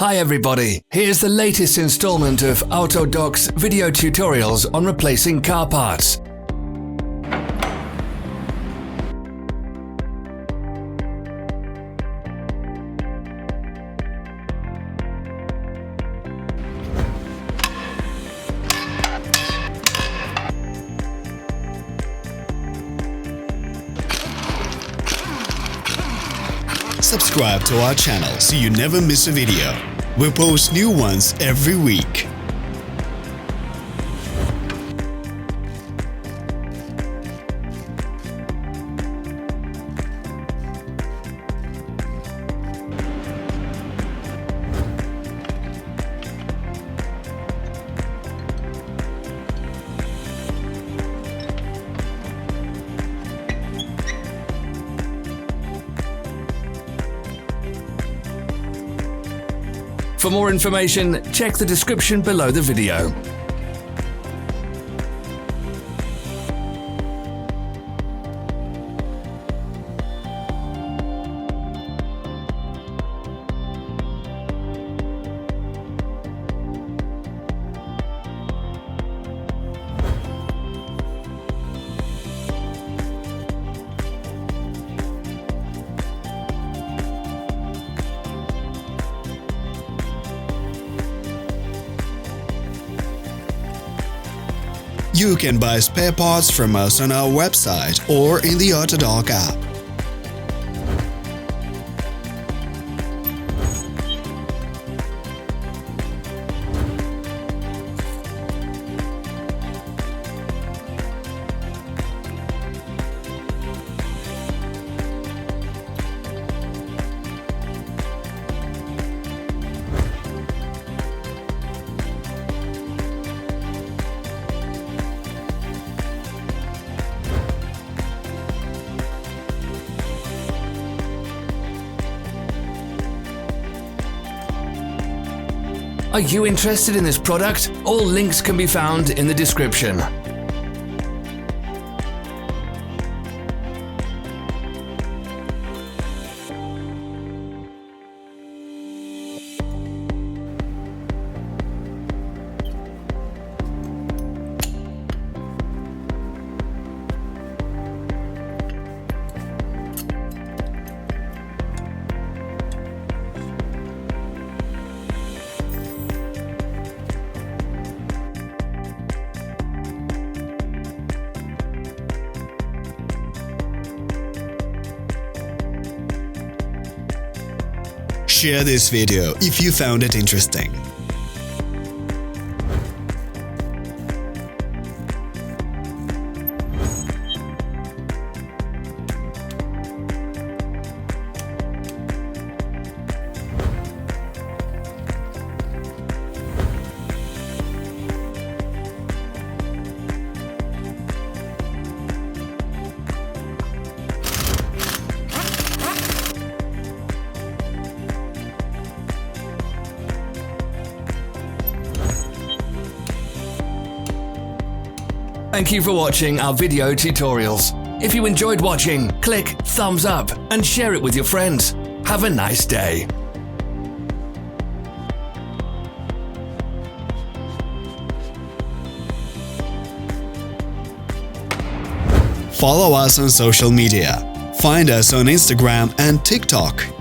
Hi everybody, here's the latest installment of Autodoc's video tutorials on replacing car parts. Subscribe to our channel so you never miss a video. We post new ones every week. For more information, check the description below the video. You can buy spare parts from us on our website or in the Autodoc app. Are you interested in this product? All links can be found in the description. Share this video if you found it interesting. Thank you for watching our video tutorials. If you enjoyed watching, click thumbs up and share it with your friends. Have a nice day. Follow us on social media. Find us on Instagram and TikTok.